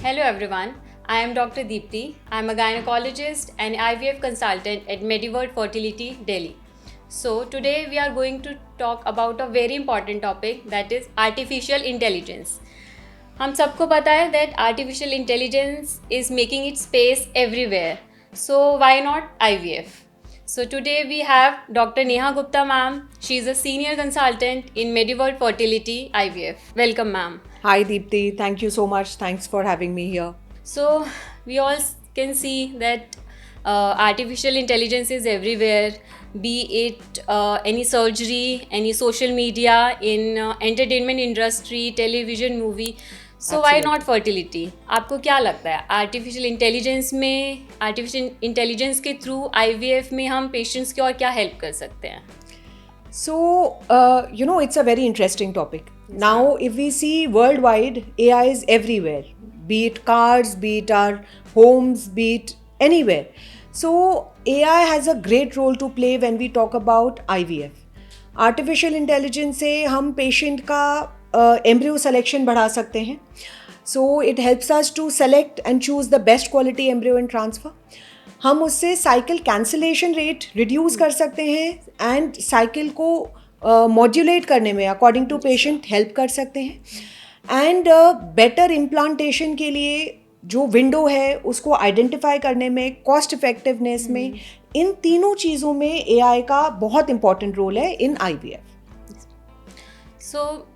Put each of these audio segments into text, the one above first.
Hello everyone, I am Dr. Deepti. I am a gynecologist and IVF consultant at Mediworld Fertility, Delhi. So today we are going to talk about a very important topic, that is artificial intelligence. हम सबको पता है that artificial intelligence is making its space everywhere. So why not IVF? So today we have Dr. Neha Gupta ma'am. She is a senior consultant in Mediworld Fertility IVF. Welcome ma'am. Hi Deepti, thank you so much. Thanks for having me here. So we all can see that artificial intelligence is everywhere, be it any surgery, any social media, in entertainment industry, television, movie. So why not fertility? आपको क्या लगता है artificial intelligence के through IVF में हम patients की और क्या हेल्प कर सकते हैं? So, it's a very interesting topic. Now, if we see worldwide, AI is everywhere, be it cars, be it our homes, be it anywhere. So, AI has a great role to play when we talk about IVF. Artificial intelligence से हम patient का embryo selection बढ़ा सकते हैं. So, it helps us to select and choose the best quality embryo and transfer. हम उससे cycle cancellation rate reduce कर सकते हैं एंड साइकिल को मॉड्यूलेट करने में अकॉर्डिंग टू पेशेंट हेल्प कर सकते हैं एंड बेटर इम्प्लांटेशन के लिए जो विंडो है उसको आइडेंटिफाई करने में, कॉस्ट इफेक्टिवनेस में, इन तीनों चीज़ों में एआई का बहुत इंपॉर्टेंट रोल है इन आईवीएफ. सो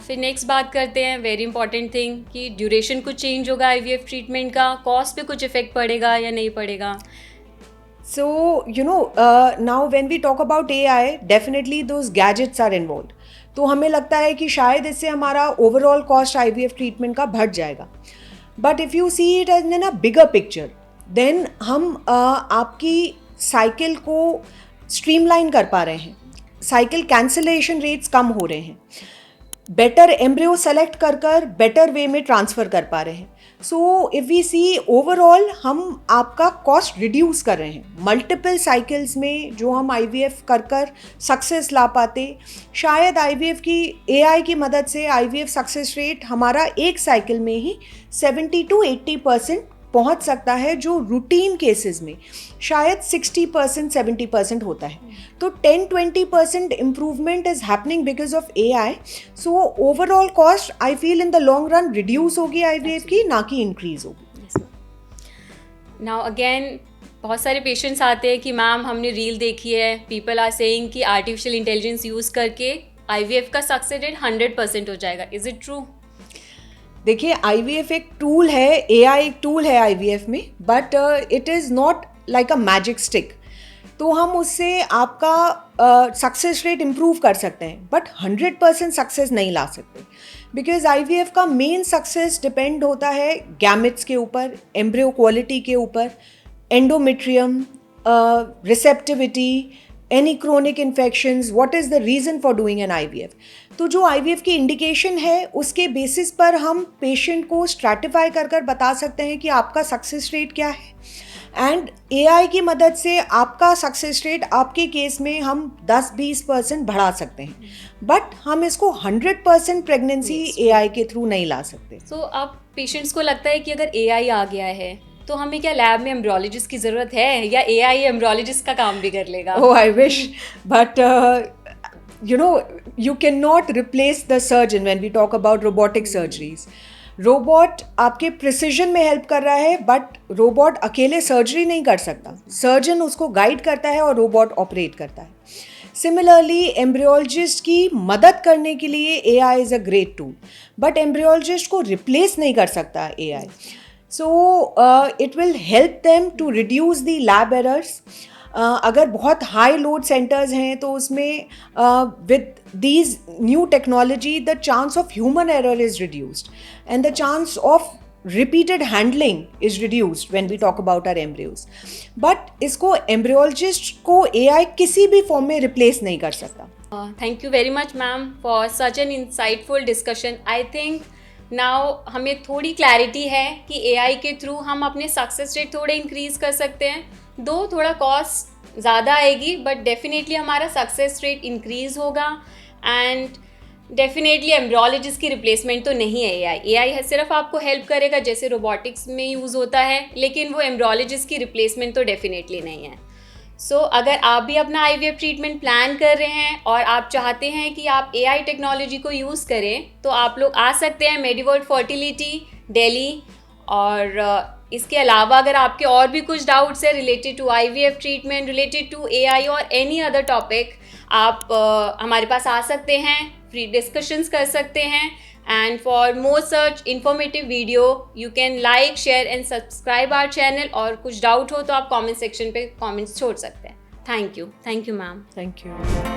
फिर नेक्स्ट बात करते हैं वेरी इंपॉर्टेंट थिंग कि ड्यूरेशन कुछ चेंज होगा IVF ट्रीटमेंट का, कॉस्ट पे कुछ इफेक्ट पड़ेगा या नहीं पड़ेगा? So, now when we talk about AI, definitely those gadgets are involved. तो हमें लगता है कि शायद इससे हमारा ओवरऑल कॉस्ट IVF ट्रीटमेंट का बढ़ जाएगा. But if you see it as in a bigger picture, then हम आपकी साइकिल को स्ट्रीमलाइन कर पा रहे हैं, साइकिल कैंसिलेशन रेट्स कम हो रहे हैं, बेटर एम्ब्रियो सेलेक्ट कर बेटर वे में ट्रांसफ़र कर पा रहे हैं. So if we see overall हम आपका कॉस्ट रिड्यूस कर रहे हैं. मल्टीपल साइकिल्स में जो हम IVF कर सक्सेस ला पाते, शायद IVF की AI की मदद से IVF सक्सेस रेट हमारा एक साइकिल में ही 70 to 80% पहुंच सकता है, जो रूटीन केसेस में शायद 60% 70% होता है. तो 10-20% improvement is happening because of AI. So overall cost I feel in the long run reduce होगी IVF की, ना कि इंक्रीज होगी. नाउ अगेन बहुत सारे पेशेंट्स आते हैं कि मैम हमने रील देखी है, पीपल आर सेइंग कि आर्टिफिशियल इंटेलिजेंस यूज़ करके IVF का सक्सेस रेट 100% हो जाएगा. Is it true? देखिए, IVF एक टूल है, AI एक टूल है IVF में, but it is not like a magic stick. तो हम उससे आपका सक्सेस रेट इम्प्रूव कर सकते हैं, बट 100% सक्सेस नहीं ला सकते, बिकॉज IVF का मेन सक्सेस डिपेंड होता है गैमेट्स के ऊपर, एम्ब्रियो क्वालिटी के ऊपर, endometrium, receptivity, any chronic infections, what is the reason for doing an IVF. तो जो IVF की इंडिकेशन है उसके बेसिस पर हम पेशेंट को स्ट्रैटिफाई कर बता सकते हैं कि आपका सक्सेस रेट क्या है, एंड AI की मदद से आपका सक्सेस रेट आपके केस में हम 10-20% बढ़ा सकते हैं, बट हम इसको 100% प्रेगनेंसी AI के थ्रू नहीं ला सकते. सो अब पेशेंट्स को लगता है कि अगर AI आ गया है तो हमें क्या लैब में एम्ब्रियोलॉजिस्ट की ज़रूरत है या AI एम्ब्रियोलॉजिस्ट का काम भी कर लेगा? Oh, I wish, but you cannot replace the surgeon when we talk about robotic surgeries. Robot आपके प्रिसीजन में हेल्प कर रहा है, बट रोबोट अकेले सर्जरी नहीं कर सकता. सर्जन उसको गाइड करता है और रोबोट ऑपरेट करता है. सिमिलरली एम्ब्रियोलॉजिस्ट की मदद करने के लिए AI is a great tool, but embryologist को रिप्लेस नहीं कर सकता AI. So it will help them to reduce the lab errors. अगर बहुत हाई लोड सेंटर्स हैं तो उसमें with these new technology the chance of human error is reduced and the chance of repeated handling is reduced when we talk about our embryos. But इसको embryologist को AI किसी भी form में replace नहीं कर सकता. Thank you very much ma'am for such an insightful discussion. I think now हमें थोड़ी क्लैरिटी है कि AI के थ्रू हम अपने सक्सेस रेट थोड़े इंक्रीज कर सकते हैं. दो थोड़ा कॉस्ट ज़्यादा आएगी, बट डेफिनेटली हमारा सक्सेस रेट इंक्रीज होगा. एंड डेफिनेटली एम्ब्रियोलॉजिस्ट की रिप्लेसमेंट तो नहीं है एआई है सिर्फ आपको हेल्प करेगा जैसे रोबोटिक्स में यूज़ होता है, लेकिन वो एम्ब्रियोलॉजिस्ट की रिप्लेसमेंट तो डेफिनेटली नहीं है। सो अगर आप भी अपना आईवीएफ ट्रीटमेंट प्लान कर रहे हैं और आप चाहते हैं कि आप एआई टेक्नोलॉजी को यूज़ करें, तो आप लोग आ सकते हैं मेडिवर्ड फर्टिलिटी दिल्ली। और इसके अलावा अगर आपके और भी कुछ डाउट्स है related to IVF treatment, related to AI और एनी अदर टॉपिक, आप हमारे पास आ सकते हैं, फ्री डिस्कशंस कर सकते हैं। And for more such informative video you can like, share and subscribe our channel. और कुछ डाउट हो तो आप कमेंट सेक्शन पे कमेंट्स छोड़ सकते हैं। Thank you ma'am. Thank you.